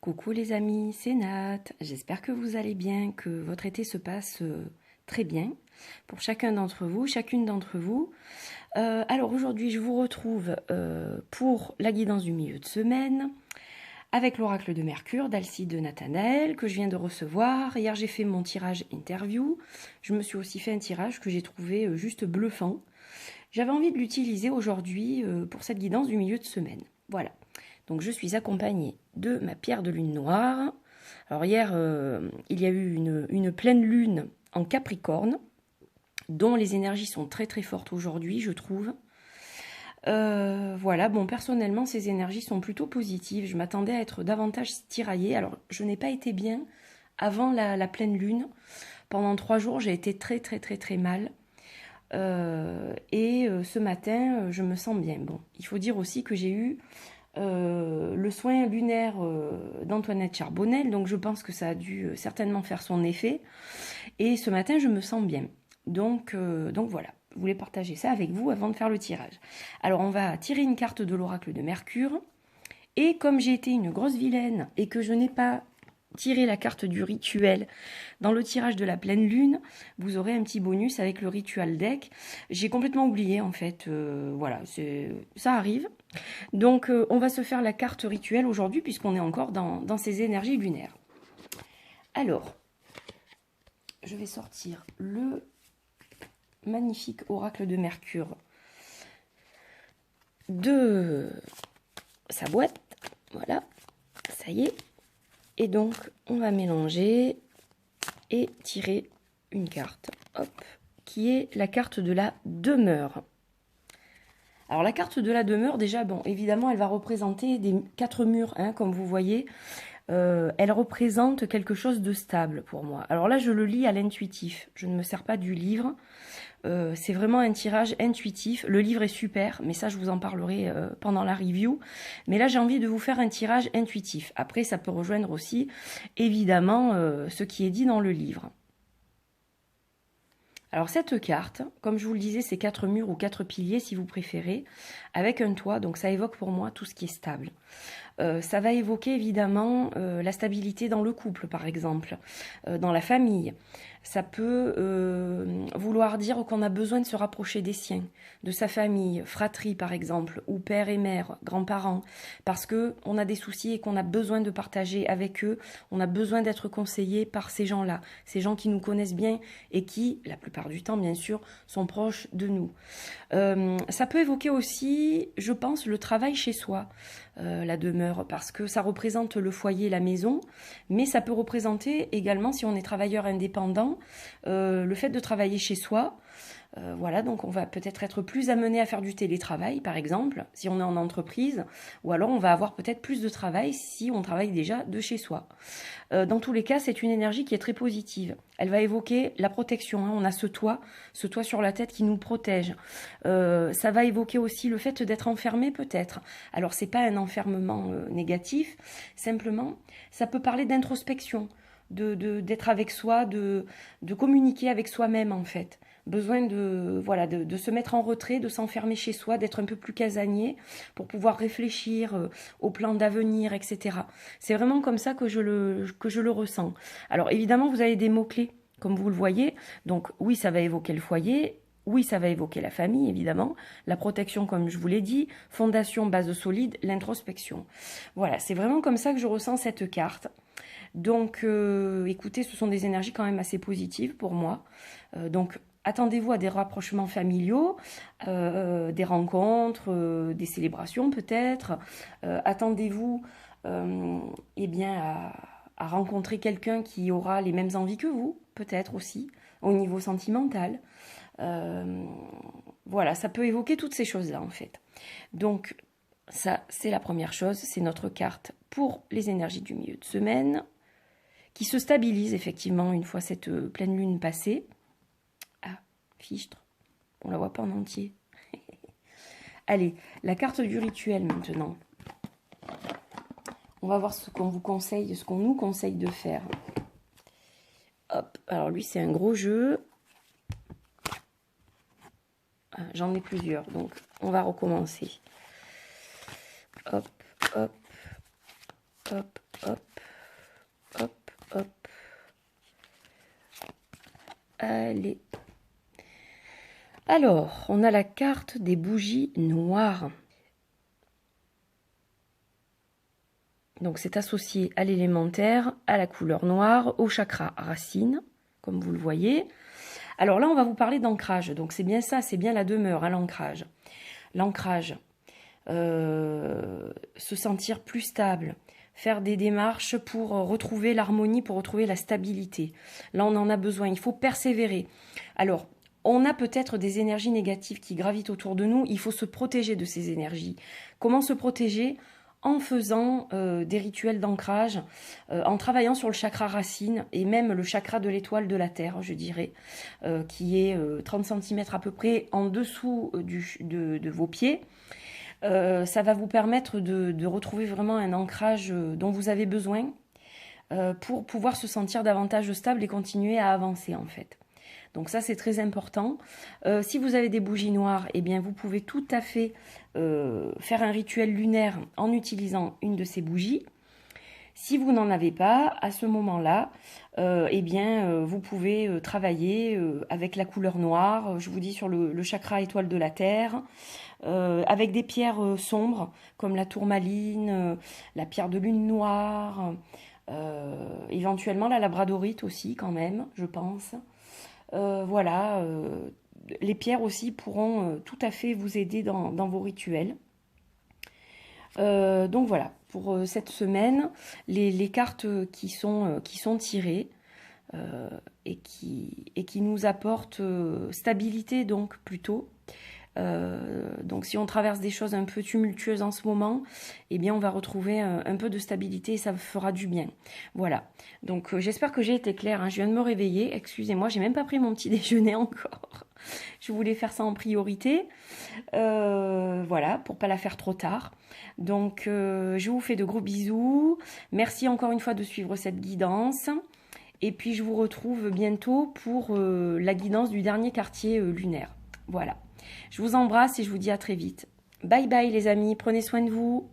Coucou les amis, c'est Nat. J'espère que vous allez bien, que votre été se passe très bien pour chacun d'entre vous, chacune d'entre vous. Alors aujourd'hui, je vous retrouve pour la guidance du milieu de semaine avec l'oracle de Mercure d'Alcide de Nathanaël que je viens de recevoir. Hier, j'ai fait mon tirage interview. Je me suis aussi fait un tirage que j'ai trouvé juste bluffant. J'avais envie de l'utiliser aujourd'hui pour cette guidance du milieu de semaine. Voilà. Donc je suis accompagnée de ma pierre de lune noire. Alors hier, il y a eu une pleine lune en Capricorne, dont les énergies sont très très fortes aujourd'hui, je trouve. Voilà, bon, personnellement, ces énergies sont plutôt positives. Je m'attendais à être davantage tiraillée. Alors, je n'ai pas été bien avant la pleine lune. Pendant 3 jours, j'ai été très très très très mal. Ce matin, je me sens bien. Bon, il faut dire aussi que j'ai eu le soin lunaire d'Antoinette Charbonnel, donc je pense que ça a dû certainement faire son effet. Et ce matin, je me sens bien. Donc voilà, je voulais partager ça avec vous avant de faire le tirage. Alors on va tirer une carte de l'oracle de Mercure. Et comme j'ai été une grosse vilaine et que je n'ai pas tiré la carte du rituel dans le tirage de la pleine lune, vous aurez un petit bonus avec le ritual deck. J'ai complètement oublié en fait, voilà, ça arrive. Donc on va se faire la carte rituelle aujourd'hui puisqu'on est encore dans ces énergies lunaires. Alors, je vais sortir le magnifique oracle de Mercure de sa boîte. Voilà, ça y est. Et donc, on va mélanger et tirer une carte, hop, qui est la carte de la demeure. Alors la carte de la demeure, déjà, bon, évidemment, elle va représenter des 4 murs, hein, comme vous voyez. Elle représente quelque chose de stable pour moi. Alors là, je le lis à l'intuitif. Je ne me sers pas du livre. C'est vraiment un tirage intuitif. Le livre est super, mais ça, je vous en parlerai pendant la review. Mais là, j'ai envie de vous faire un tirage intuitif. Après, ça peut rejoindre aussi, évidemment, ce qui est dit dans le livre. Alors cette carte, comme je vous le disais, c'est 4 murs ou 4 piliers si vous préférez, avec un toit, donc ça évoque pour moi tout ce qui est stable. Ça va évoquer évidemment la stabilité dans le couple par exemple, dans la famille. Ça peut vouloir dire qu'on a besoin de se rapprocher des siens, de sa famille, fratrie par exemple, ou père et mère, grands-parents, parce qu'on a des soucis et qu'on a besoin de partager avec eux, on a besoin d'être conseillé par ces gens-là, ces gens qui nous connaissent bien et qui, la plupart du temps bien sûr, sont proches de nous. Ça peut évoquer aussi, je pense, le travail chez soi, la demeure, parce que ça représente le foyer, la maison, mais ça peut représenter également, si on est travailleur indépendant, le fait de travailler chez soi. Voilà, donc on va peut-être être plus amené à faire du télétravail, par exemple, si on est en entreprise, ou alors on va avoir peut-être plus de travail si on travaille déjà de chez soi. Dans tous les cas, c'est une énergie qui est très positive. Elle va évoquer la protection, hein. On a ce toit sur la tête qui nous protège. Ça va évoquer aussi le fait d'être enfermé peut-être. Alors c'est pas un enfermement négatif, simplement ça peut parler d'introspection, d'être avec soi, de communiquer avec soi-même en fait. Besoin de se mettre en retrait, de s'enfermer chez soi, d'être un peu plus casanier pour pouvoir réfléchir au plan d'avenir, etc. C'est vraiment comme ça que je le ressens. Alors évidemment, vous avez des mots-clés, comme vous le voyez. Donc oui, ça va évoquer le foyer. Oui, ça va évoquer la famille, évidemment. La protection, comme je vous l'ai dit. Fondation, base solide, l'introspection. Voilà, c'est vraiment comme ça que je ressens cette carte. Donc, écoutez, ce sont des énergies quand même assez positives pour moi. Donc, attendez-vous à des rapprochements familiaux, des rencontres, des célébrations peut-être. Attendez-vous eh bien, à rencontrer quelqu'un qui aura les mêmes envies que vous, peut-être aussi, au niveau sentimental. Voilà, ça peut évoquer toutes ces choses-là en fait. Donc, ça, c'est la première chose, c'est notre carte pour les énergies du milieu de semaine, qui se stabilise effectivement une fois cette pleine lune passée. Ah, fichtre, on la voit pas en entier. Allez, la carte du rituel maintenant. On va voir ce qu'on vous conseille, ce qu'on nous conseille de faire. Hop, alors lui c'est un gros jeu. J'en ai plusieurs, donc on va recommencer. Hop, hop, hop, hop. Hop. Allez. Alors, on a la carte des bougies noires. Donc, c'est associé à l'élémentaire, à la couleur noire, au chakra racine, comme vous le voyez. Alors là, on va vous parler d'ancrage. Donc, c'est bien ça, c'est bien la demeure, hein, l'ancrage. L'ancrage, se sentir plus stable, faire des démarches pour retrouver l'harmonie, pour retrouver la stabilité. Là, on en a besoin, il faut persévérer. Alors, on a peut-être des énergies négatives qui gravitent autour de nous, il faut se protéger de ces énergies. Comment se protéger ? En faisant des rituels d'ancrage, en travaillant sur le chakra racine et même le chakra de l'étoile de la Terre, je dirais, qui est 30 cm à peu près en dessous de vos pieds. Ça va vous permettre de retrouver vraiment un ancrage dont vous avez besoin pour pouvoir se sentir davantage stable et continuer à avancer en fait. Donc ça, c'est très important. Si vous avez des bougies noires, eh bien, vous pouvez tout à fait faire un rituel lunaire en utilisant une de ces bougies. Si vous n'en avez pas, à ce moment-là, eh bien, vous pouvez travailler avec la couleur noire, je vous dis sur le chakra étoile de la Terre, avec des pierres sombres, comme la tourmaline, la pierre de lune noire, éventuellement la labradorite aussi quand même, je pense. Voilà, les pierres aussi pourront tout à fait vous aider dans vos rituels. Donc voilà, pour cette semaine, les cartes qui sont tirées et qui nous apportent stabilité donc plutôt. Donc si on traverse des choses un peu tumultueuses en ce moment, eh bien on va retrouver un peu de stabilité et ça fera du bien. Voilà, donc j'espère que j'ai été claire, hein. Je viens de me réveiller, excusez-moi, j'ai même pas pris mon petit déjeuner encore. Je voulais faire ça en priorité, voilà, pour pas la faire trop tard. Donc je vous fais de gros bisous, merci encore une fois de suivre cette guidance. Et puis je vous retrouve bientôt pour la guidance du dernier quartier lunaire. Voilà. Je vous embrasse et je vous dis à très vite. Bye bye les amis, prenez soin de vous.